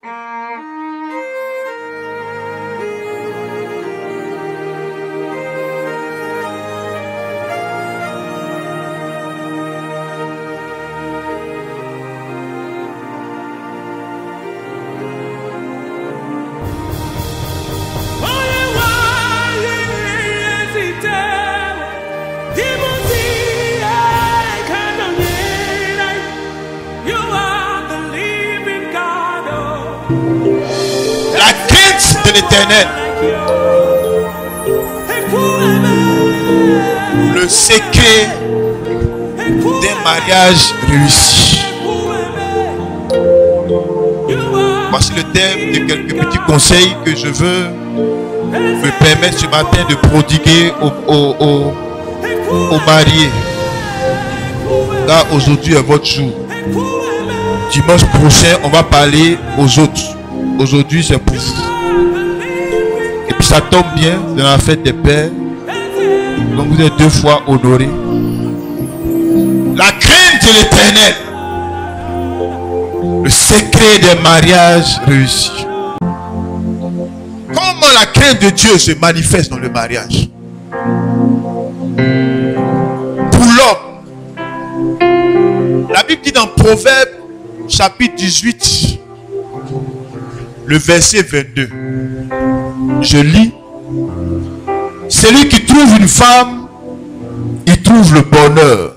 La crainte de l'Éternel, le secret d'un mariage réussi. Voici le thème de quelques petits conseils que je veux me permettre ce matin de prodiguer aux mariés. Là, aujourd'hui est votre jour. Dimanche prochain, on va parler aux autres. Aujourd'hui, c'est pour vous. Et puis ça tombe bien, c'est dans la fête des pères. Donc vous êtes 2 fois honorés. La crainte de l'Éternel, le secret des mariages réussis. Comment la crainte de Dieu se manifeste dans le mariage? Pour l'homme, la Bible dit dans Proverbe chapitre 18, le verset 22. Je lis. Celui qui trouve une femme, il trouve le bonheur.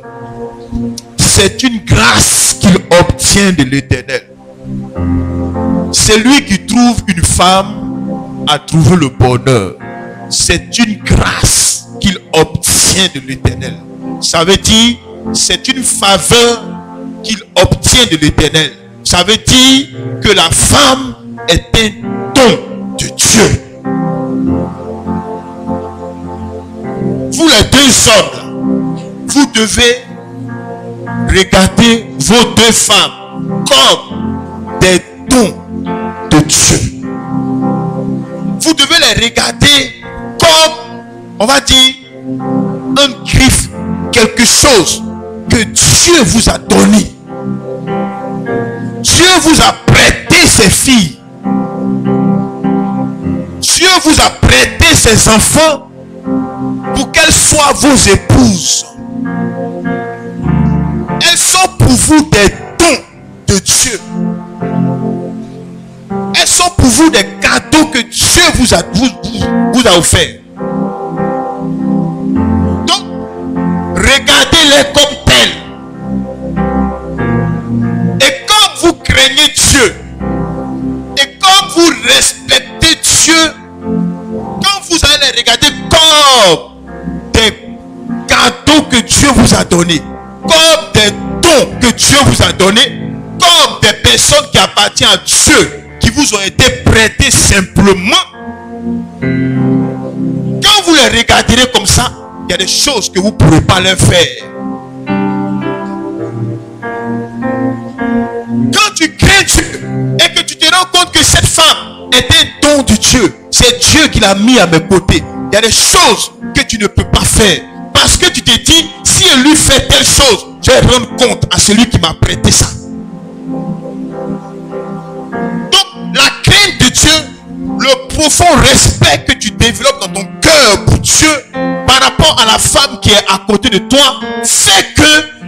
C'est une grâce qu'il obtient de l'Éternel. Celui qui trouve une femme a trouvé le bonheur. C'est une grâce qu'il obtient de l'Éternel. Ça veut dire, c'est une faveur qu'il obtient de l'Éternel. Ça veut dire que la femme est un don de Dieu. Vous les 2 hommes, vous devez regarder vos 2 femmes comme des dons de Dieu. Vous devez les regarder comme, on va dire, un griffe, quelque chose que Dieu vous a donné. Dieu vous a prêté ses filles. Dieu vous a prêté ses enfants pour qu'elles soient vos épouses. Elles sont pour vous des dons de Dieu. Elles sont pour vous des cadeaux que Dieu vous a offerts. Donc, regardez-les comme telles. Et comme vous craignez Dieu, et comme vous respectez Dieu, quand vous allez les regarder comme des cadeaux que Dieu vous a donnés, comme des dons que Dieu vous a donnés, comme des personnes qui appartiennent à Dieu, qui vous ont été prêtées simplement. Quand vous les regarderez comme ça, il y a des choses que vous ne pourrez pas leur faire. Quand tu crains Dieu et que tu te rends compte que cette femme est un don de Dieu, c'est Dieu qui l'a mis à mes côtés. Il y a des choses que tu ne peux pas faire. Parce que tu te dis, si elle lui fait telle chose, je vais rendre compte à celui qui m'a prêté ça. Donc, la crainte de Dieu, le profond respect que tu développes dans ton cœur pour Dieu, par rapport à la femme qui est à côté de toi, fait que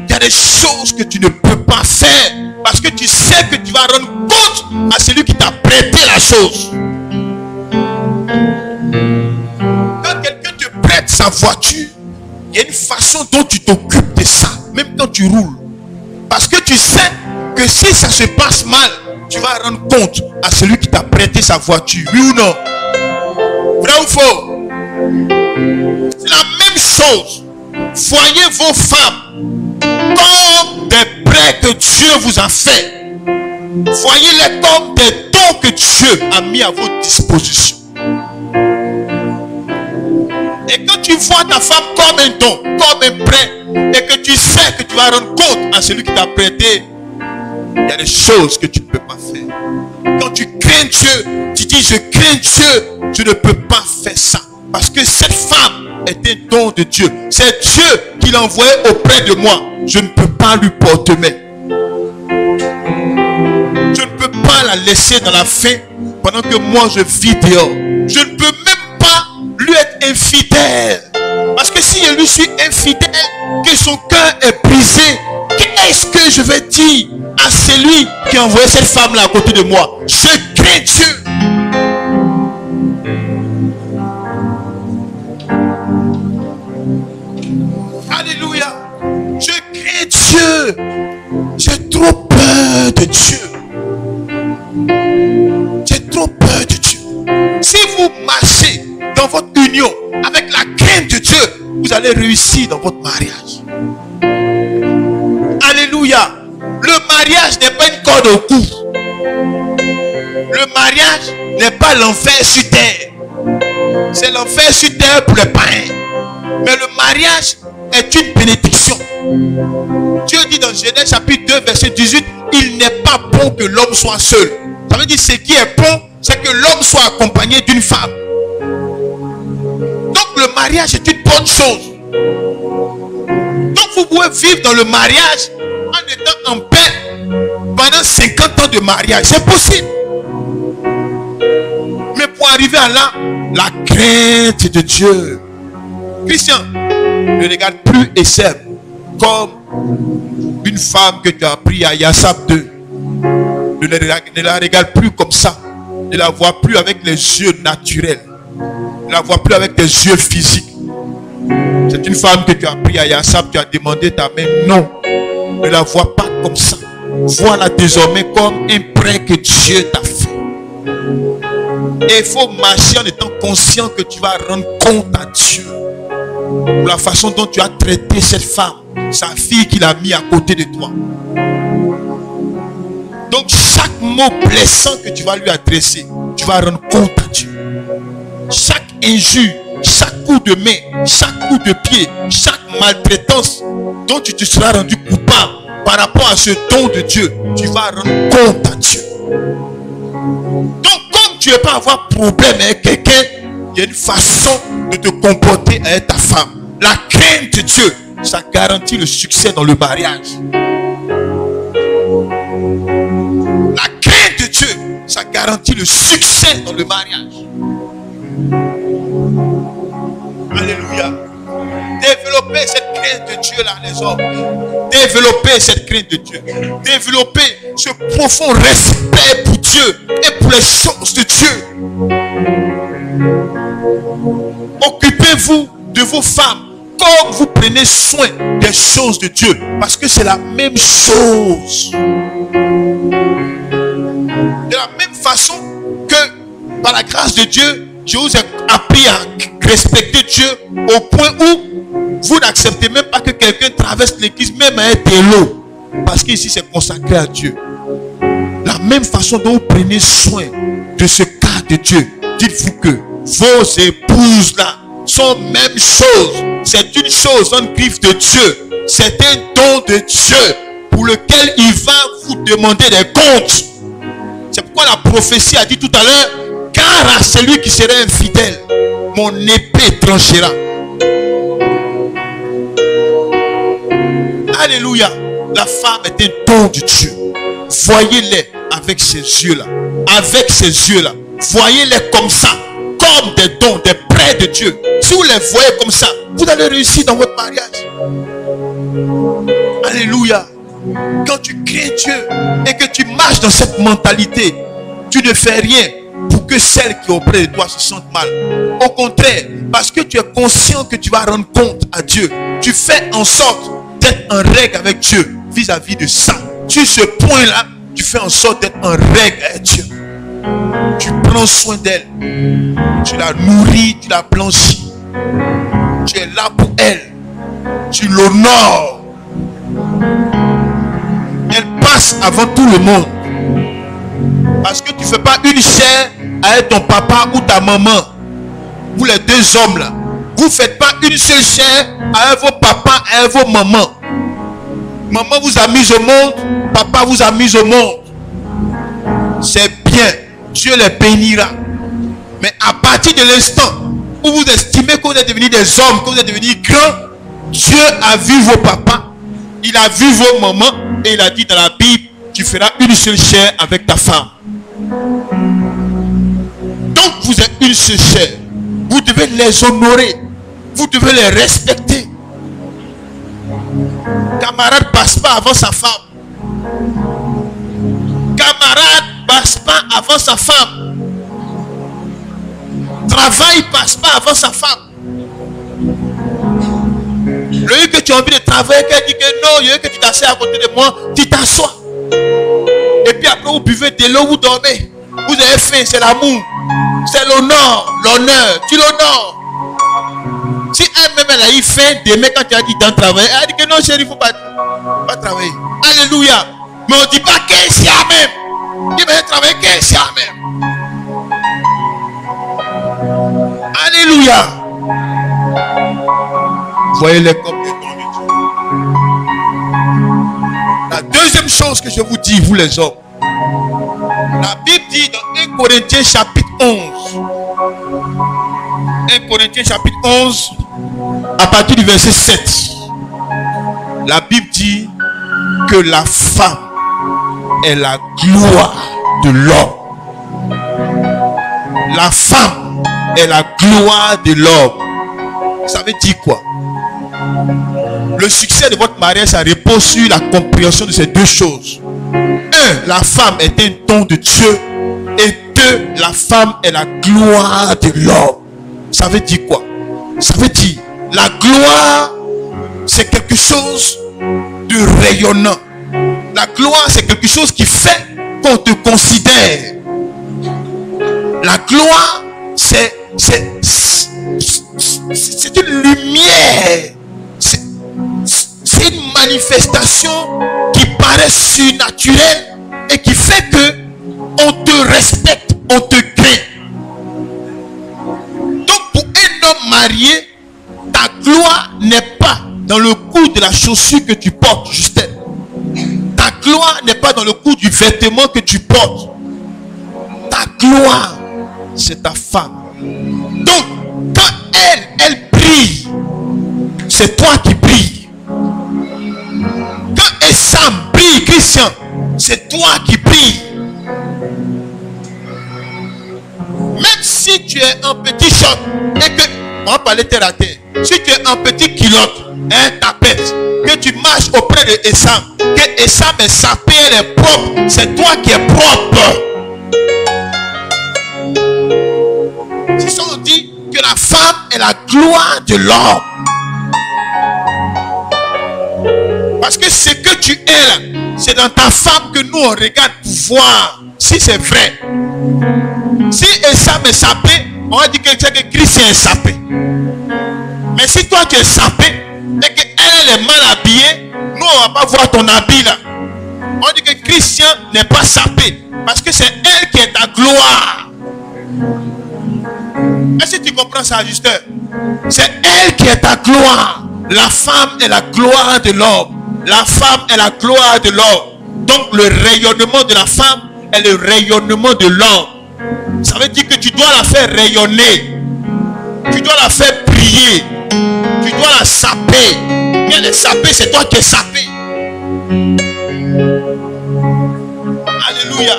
il y a des choses que tu ne peux pas faire. Parce que tu sais que tu vas rendre compte à celui qui t'a prêté la chose. Quand quelqu'un te prête sa voiture, il y a une façon dont tu t'occupes de ça, même quand tu roules. Parce que tu sais que si ça se passe mal, tu vas rendre compte à celui qui t'a prêté sa voiture. Oui ou non? Vrai ou faux? C'est la même chose. Voyez vos femmes comme des prêts que Dieu vous a fait. Voyez-les comme des dons que Dieu a mis à votre disposition. Et quand tu vois ta femme comme un don, comme un prêt, et que tu sais que tu vas rendre compte à celui qui t'a prêté, il y a des choses que tu ne peux pas faire. Quand tu crains Dieu, tu dis je crains Dieu, je ne peux pas faire ça. Parce que cette femme est un don de Dieu. C'est Dieu qui l'a envoyé auprès de moi. Je ne peux pas lui porter main. Je ne peux pas la laisser dans la faim pendant que moi je vis dehors. Je ne peux même pas lui être infidèle. Parce que si je lui suis infidèle, que son cœur est brisé, qu'est-ce que je vais dire à celui qui a envoyé cette femme-là à côté de moi? Je crains Dieu. Alléluia. Je crains Dieu. J'ai trop peur de Dieu. J'ai trop peur de Dieu. Si vous marchez dans votre union avec la crainte de Dieu, vous allez réussir dans votre mariage. Alléluia. Le mariage n'est pas une corde au cou. Le mariage n'est pas l'enfer sur terre. C'est l'enfer sur terre pour les païens. Mais le mariage est une bénédiction. Dieu dit dans Genèse chapitre 2 verset 18, il n'est pas bon que l'homme soit seul. Ça veut dire ce qui est bon, c'est que l'homme soit accompagné d'une femme. Donc le mariage est une bonne chose. Donc vous pouvez vivre dans le mariage en étant en paix pendant 50 ans de mariage. C'est possible. Mais pour arriver à là, la crainte de Dieu. Christian, ne regarde plus Esseb comme une femme que tu as pris à Yassab 2. Ne la regarde plus comme ça. Ne la vois plus avec les yeux naturels. Ne la vois plus avec tes yeux physiques. C'est une femme que tu as pris à Yassab, tu as demandé ta main. Non, ne la vois pas comme ça. Vois-la désormais comme un prêt que Dieu t'a fait. Et il faut marcher en étant conscient que tu vas rendre compte à Dieu pour la façon dont tu as traité cette femme, sa fille qu'il a mis à côté de toi. Donc chaque mot blessant que tu vas lui adresser, tu vas rendre compte à Dieu. Chaque injure, chaque coup de main, chaque coup de pied, chaque maltraitance dont tu te seras rendu coupable par rapport à ce don de Dieu, tu vas rendre compte à Dieu. Donc comme tu ne veux pas avoir problème avec quelqu'un, il y a une façon de te comporter avec ta femme. La crainte de Dieu, ça garantit le succès dans le mariage. La crainte de Dieu, ça garantit le succès dans le mariage. Alléluia. Développez cette crainte de Dieu là, les hommes. Développez cette crainte de Dieu. Développez ce profond respect pour Dieu et pour les choses de Dieu. Occupez-vous de vos femmes comme vous prenez soin des choses de Dieu. Parce que c'est la même chose. De la même façon que par la grâce de Dieu, je vous ai appris à respecter Dieu au point où vous n'acceptez même pas que quelqu'un traverse l'église même à un télo. Parce qu'ici c'est consacré à Dieu. La même façon dont vous prenez soin de ce cas de Dieu, dites-vous que vos épouses là sont même chose. C'est une chose en griffe de Dieu. C'est un don de Dieu pour lequel il va vous demander des comptes. C'est pourquoi la prophétie a dit tout à l'heure, car à celui qui serait infidèle, mon épée tranchera. Alléluia. La femme est un don de Dieu. Voyez-les avec ces yeux-là. Avec ces yeux-là. Voyez-les comme ça. Comme des dons, des prêts de Dieu. Si vous les voyez comme ça, vous allez réussir dans votre mariage. Alléluia. Quand tu crains Dieu et que tu marches dans cette mentalité, tu ne fais rien pour que celles qui sont auprès de toi se sentent mal. Au contraire, parce que tu es conscient que tu vas rendre compte à Dieu, tu fais en sorte d'être en règle avec Dieu vis-à-vis de ça. Sur ce point-là, tu fais en sorte d'être en règle avec Dieu. Tu prends soin d'elle. Tu la nourris, tu la blanchis. Tu es là pour elle. Tu l'honores. Elle passe avant tout le monde. Parce que tu ne fais pas une chair avec ton papa ou ta maman. Vous les deux hommes là. Vous ne faites pas une seule chair avec vos papas et vos mamans. Maman vous a mis au monde. Papa vous a mis au monde. C'est bien. Dieu les bénira. Mais à partir de l'instant où vous estimez que vous êtes devenus des hommes, que vous êtes devenus grands, Dieu a vu vos papas. Il a vu vos mamans. Et il a dit dans la Bible, tu feras une seule chair avec ta femme. vous êtes une seule chair. Vous devez les honorer. Vous devez les respecter. Camarade ne passe pas avant sa femme. Camarade ne passe pas avant sa femme. Travail ne passe pas avant sa femme. Le jour que tu as envie de travailler, qu'elle dit que non, le jour que tu t'assieds à côté de moi, tu t'assois. Et puis après, vous buvez de l'eau, vous dormez. Vous avez faim, c'est l'amour. C'est l'honneur. L'honneur. Tu l'honores. Si elle-même elle a eu faim, demain quand tu as dit d'en travailler, elle a dit que non, chérie, il ne faut pas travailler. Alléluia. Mais on ne dit pas qu'elle s'y a même. Il va travailler qu'elle s'y a même. Alléluia. Voyez-les comme des dons de Dieu. La deuxième chose que je vous dis, vous les hommes. La Bible dit dans 1 Corinthiens chapitre 11. 1 Corinthiens chapitre 11, à partir du verset 7. La Bible dit que la femme est la gloire de l'homme. La femme est la gloire de l'homme. Ça veut dire quoi? Le succès de votre mariage, ça repose sur la compréhension de ces deux choses. 1. La femme est un don de Dieu. Et 2. La femme est la gloire de l'homme. Ça veut dire quoi? Ça veut dire la gloire, c'est quelque chose de rayonnant. La gloire, c'est quelque chose qui fait qu'on te considère. La gloire, c'est une lumière. C'est une manifestation qui paraît surnaturelle et qui fait que on te respecte, on te craint. Donc pour un homme marié, ta gloire n'est pas dans le coût de la chaussure que tu portes, Justin. Ta gloire n'est pas dans le coût du vêtement que tu portes. Ta gloire, c'est ta femme. Donc quand elle brille, c'est toi qui brilles. Quand Essam brille, Christian, c'est toi qui brilles. Même si tu es un petit short et que, on va parler terre à terre, si tu es un petit culotte, un tapette, que tu marches auprès de Essam, que Essam est sapé, elle est propre, c'est toi qui es propre. C'est ça on dit que la femme est la gloire de l'homme. Parce que ce que tu es là, c'est dans ta femme que nous on regarde pour voir si c'est vrai. Si Essam est sapé, on va dire que Christian est sapé. Mais si toi tu es sapé et qu'elle est mal habillée, nous on ne va pas voir ton habit là. On dit que Christian n'est pas sapé. Parce que c'est elle qui est ta gloire. Est-ce que tu comprends ça, Justin? C'est elle qui est ta gloire. La femme est la gloire de l'homme. La femme est la gloire de l'homme. Donc le rayonnement de la femme est le rayonnement de l'homme. Ça veut dire que tu dois la faire rayonner. Tu dois la faire briller. Tu dois la saper. Mais elle est sapée, c'est toi qui es sapé. Alléluia.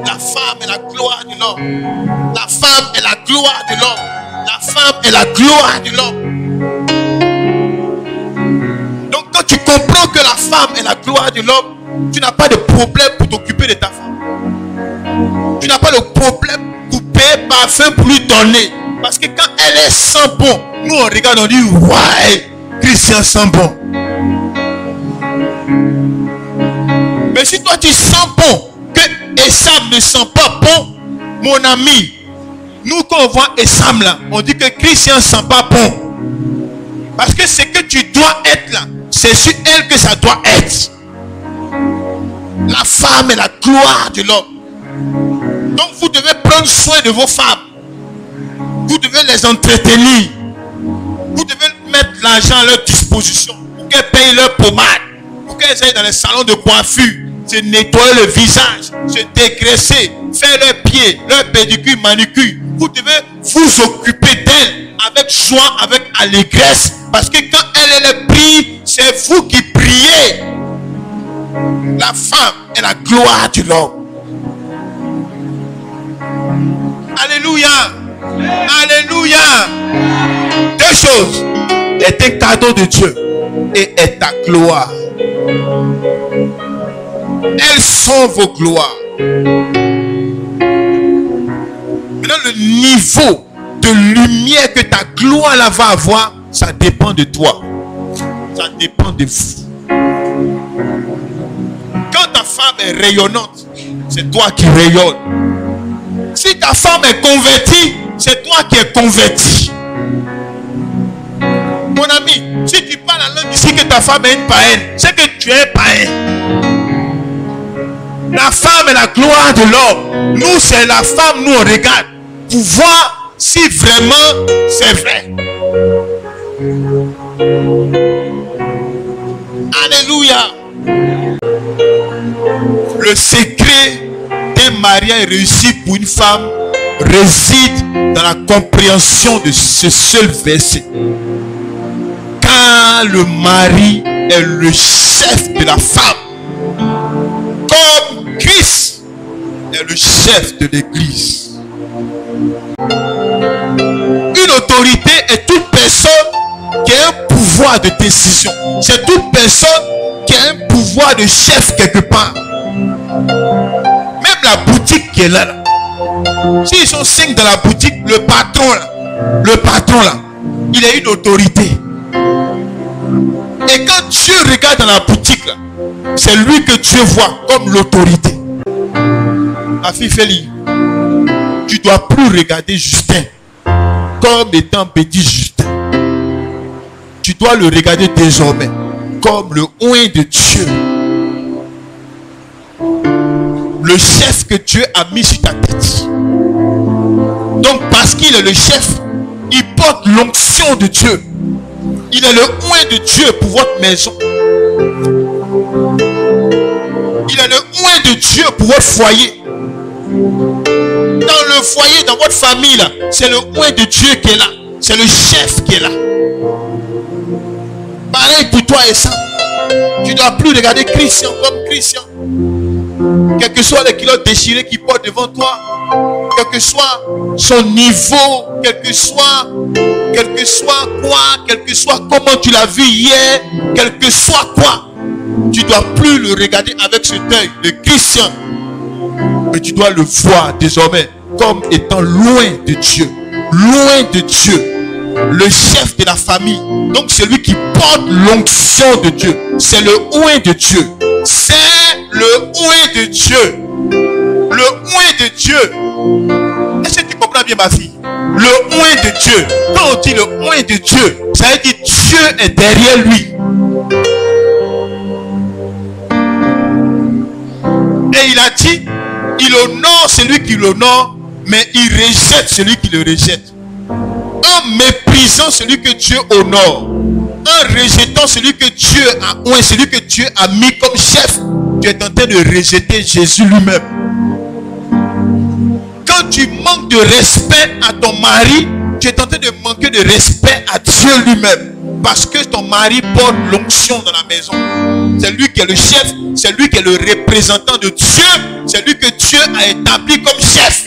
La femme est la gloire de l'homme. La femme est la gloire de l'homme. La femme est la gloire de l'homme. Donc quand tu comprends que la femme est la gloire de l'homme, tu n'as pas de problème pour t'occuper de ta femme. Tu n'as pas de problème pour payer parfum pour lui donner. Parce que quand elle est sans bon, nous on regarde, on dit ouais, Christian sent bon. Mais si toi tu sens bon, que Essam ne sent pas bon, mon ami, nous quand on voit Essam là, on dit que Christian ne sent pas bon. Parce que ce que tu dois être là, c'est sur elle que ça doit être. La femme est la gloire de l'homme. Donc vous devez prendre soin de vos femmes. Vous devez les entretenir. Vous devez mettre l'argent à leur disposition pour qu'elles payent leur pommade, pour qu'elles aillent dans les salons de coiffure, se nettoyer le visage, se dégraisser, faire leurs pieds, leurs pédicures, manucures. Vous devez vous occuper d'elles avec joie, avec allégresse, parce que quand elle brille, c'est vous qui brillez. La femme est la gloire de l'homme. Alléluia. Alléluia. Deux choses. Est un cadeau de Dieu et est ta gloire. Elles sont vos gloires. Maintenant, le niveau de lumière que ta gloire là va avoir, ça dépend de toi. Ça dépend de vous. Quand ta femme est rayonnante, c'est toi qui rayonnes. Si ta femme est convertie, c'est toi qui es converti. Mon ami, si tu parles la langue ici que ta femme est une païenne, c'est que tu es païen. La femme est la gloire de l'homme. Nous, c'est la femme, nous on regarde pour voir si vraiment c'est vrai. Alléluia. Le secret d'un mariage réussi pour une femme réside dans la compréhension de ce seul verset. Car le mari est le chef de la femme, comme Christ est le chef de l'église. Une autorité est toute personne qui a un pouvoir de décision. C'est toute personne qui a un pouvoir de chef quelque part. Même la boutique qui est là. S'ils sont 5 dans la boutique, le patron là, il a une autorité. Et quand Dieu regarde dans la boutique là, c'est lui que Dieu voit comme l'autorité. Ma fille Félie, tu ne dois plus regarder Justin comme étant petit Justin. Tu dois le regarder désormais comme le oint de Dieu. Le chef que Dieu a mis sur ta tête. Donc parce qu'il est le chef, il porte l'onction de Dieu. Il est le oint de Dieu pour votre maison. Il est le oint de Dieu pour votre foyer. Dans le foyer, dans votre famille là, c'est le oint de Dieu qui est là. C'est le chef qui est là. Pareil pour toi et ça. Tu ne dois plus regarder Christian comme Christian. Quel que soit les kilos déchirés qu'il porte devant toi, quel que soit son niveau, quel que soit quoi, quel que soit comment tu l'as vu hier, quel que soit quoi, tu ne dois plus le regarder avec cet œil de Christian, mais tu dois le voir désormais comme étant loin de Dieu, le chef de la famille. Donc celui qui porte l'onction de Dieu, c'est le oint de Dieu. C'est le oint de Dieu. Le oint de Dieu. Est-ce que tu comprends bien, ma fille? Le oint de Dieu. Quand on dit le oint de Dieu, ça veut dire Dieu est derrière lui. Et il a dit, il honore celui qui l'honore, mais il rejette celui qui le rejette. En méprisant celui que Dieu honore, en rejetant celui que Dieu a oint, celui que Dieu a mis comme chef, tu es en train de rejeter Jésus lui-même. Quand tu manques de respect à ton mari, tu es en train de manquer de respect à Dieu lui-même. Parce que ton mari porte l'onction dans la maison. C'est lui qui est le chef, c'est lui qui est le représentant de Dieu, c'est lui que Dieu a établi comme chef.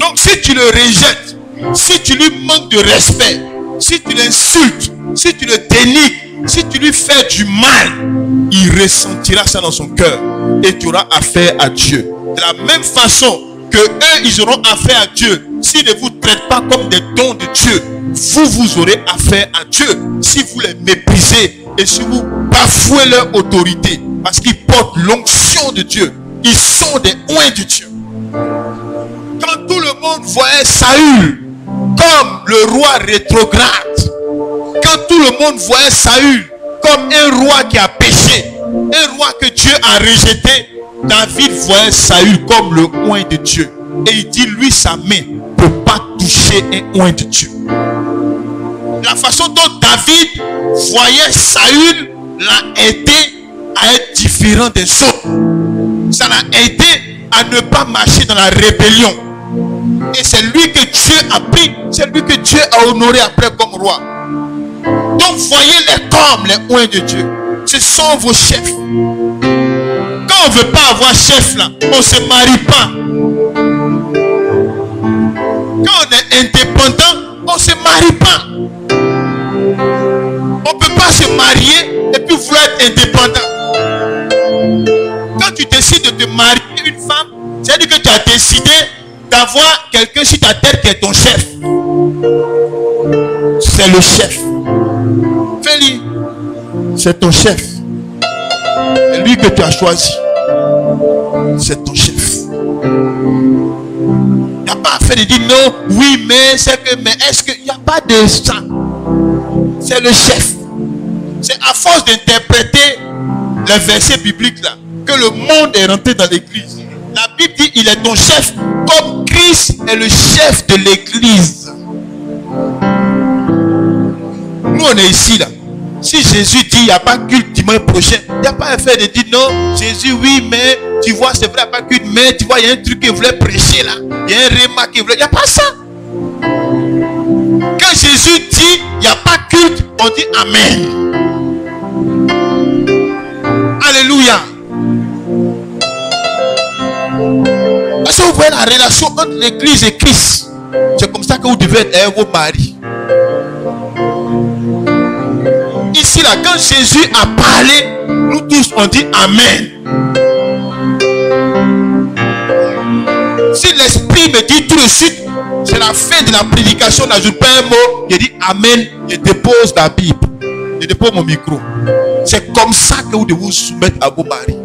Donc si tu le rejettes, si tu lui manques de respect, si tu l'insultes, si tu le dénigres, si tu lui fais du mal, il ressentira ça dans son cœur et tu auras affaire à Dieu. De la même façon que eux, ils auront affaire à Dieu. S'ils ne vous traitent pas comme des dons de Dieu, vous aurez affaire à Dieu. Si vous les méprisez et si vous bafouez leur autorité, parce qu'ils portent l'onction de Dieu, ils sont des oints de Dieu. Quand tout le monde voyait Saül comme le roi rétrograde, quand tout le monde voyait Saül comme un roi qui a péché, un roi que Dieu a rejeté, David voyait Saül comme le oint de Dieu. Et il dit, lui, sa main ne peut pas toucher un oint de Dieu. La façon dont David voyait Saül l'a aidé à être différent des autres. Ça l'a aidé à ne pas marcher dans la rébellion. Et c'est lui que Dieu a pris, c'est lui que Dieu a honoré après comme roi. Donc voyez-les comme les oints de Dieu. Ce sont vos chefs. Quand on ne veut pas avoir chef là, on ne se marie pas. indépendant, on ne se marie pas. On ne peut pas se marier et puis vouloir être indépendant. Quand tu décides de te marier une femme, c'est-à-dire que tu as décidé d'avoir quelqu'un sur ta tête qui est ton chef. C'est le chef. Fais-lui. C'est ton chef. C'est lui que tu as choisi. C'est ton chef. Il n'y a pas à faire de dire non, oui, mais c'est que, mais est-ce que, il n'y a pas de ça. C'est le chef. C'est à force d'interpréter les versets bibliques là que le monde est rentré dans l'église. La Bible dit il est ton chef comme Christ est le chef de l'église. Nous on est ici là. Si Jésus dit il n'y a pas culte dimanche prochain, il n'y a pas à faire de dire non, Jésus oui, mais tu vois, c'est vrai, il n'y a pas culte, mais tu vois, il y a un truc qu'il voulait prêcher là. Il y a un remarque qu'il voulait. Il n'y a pas ça. Quand Jésus dit il n'y a pas culte, on dit Amen. Alléluia. Parce que vous voyez la relation entre l'église et Christ. C'est comme ça que vous devez être vos maris. Ici là, quand Jésus a parlé, nous tous on dit Amen. Si l'esprit me dit tout de suite, c'est la fin de la prédication, n'ajoute pas un mot, je dis Amen, je dépose la Bible, je dépose mon micro. C'est comme ça que vous devez vous soumettre à vos maris.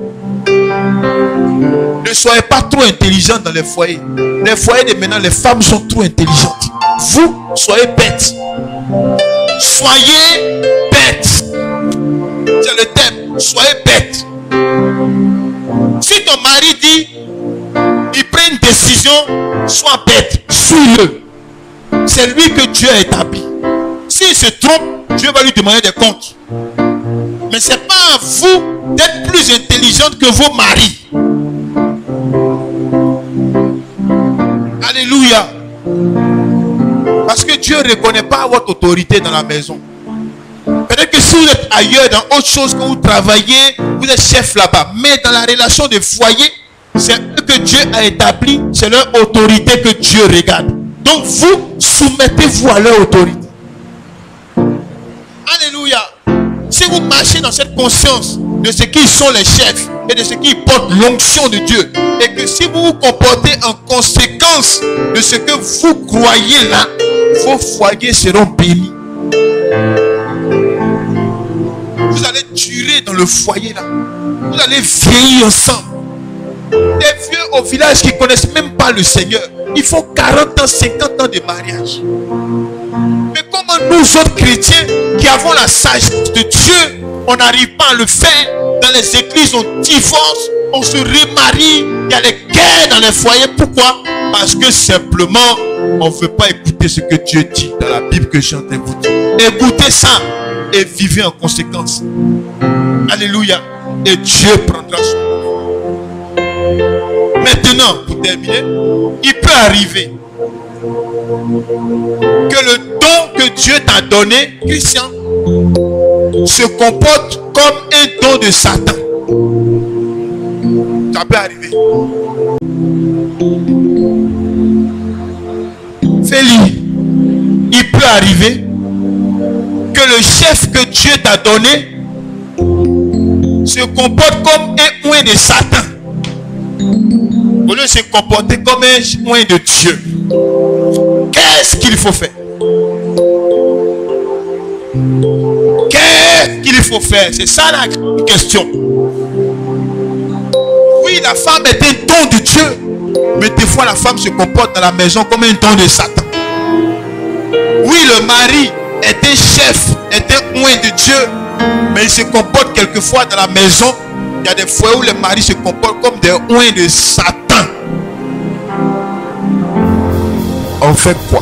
Ne soyez pas trop intelligents dans les foyers. Les foyers de maintenant, les femmes sont trop intelligentes. Vous, soyez bêtes. Soyez bêtes. C'est le thème. Soyez bêtes. Si ton mari dit, il prend une décision, sois bête. Suis-le. C'est lui que Dieu a établi. S'il se trompe, Dieu va lui demander des comptes. Mais ce n'est pas à vous d'être plus intelligente que vos maris. Alléluia. Parce que Dieu ne reconnaît pas votre autorité dans la maison. Peut-être que si vous êtes ailleurs, dans autre chose que vous travaillez, vous êtes chef là-bas. Mais dans la relation de foyer, c'est eux que Dieu a établi. C'est leur autorité que Dieu regarde. Donc vous, soumettez-vous à leur autorité. Alléluia. Si vous marchez dans cette conscience de ce qui sont les chefs et de ce qui portent l'onction de Dieu, et que si vous vous comportez en conséquence de ce que vous croyez là, vos foyers seront bénis. Vous allez durer dans le foyer là. Vous allez vieillir ensemble. Des vieux au village qui ne connaissent même pas le Seigneur, il faut 40 ans, 50 ans de mariage. Mais comment nous autres chrétiens qui avons la sagesse de Dieu, on n'arrive pas à le faire? Dans les églises, on divorce, on se remarie, il y a des guerres dans les foyers. Pourquoi? Parce que simplement, on ne veut pas écouter ce que Dieu dit dans la Bible que j'ai en train de vous dire. Écoutez ça et vivez en conséquence. Alléluia. Et Dieu prendra son temps. Maintenant, pour terminer, il peut arriver que le don que Dieu t'a donné, Christian, se comporte comme un don de Satan. Ça peut arriver. Fais-le. Il peut arriver que le chef que Dieu t'a donné se comporte comme un oint de Satan. Au lieu de se comporter comme un oint de Dieu. Qu'est-ce qu'il faut faire? Qu'est-ce qu'il faut faire? C'est ça la question. Oui, la femme est un don de Dieu. Mais des fois, la femme se comporte dans la maison comme un don de Satan. Oui, le mari est un chef, est un oint de Dieu. Mais il se comporte quelquefois dans la maison. Il y a des fois où les maris se comportent comme des oints de Satan. On fait quoi?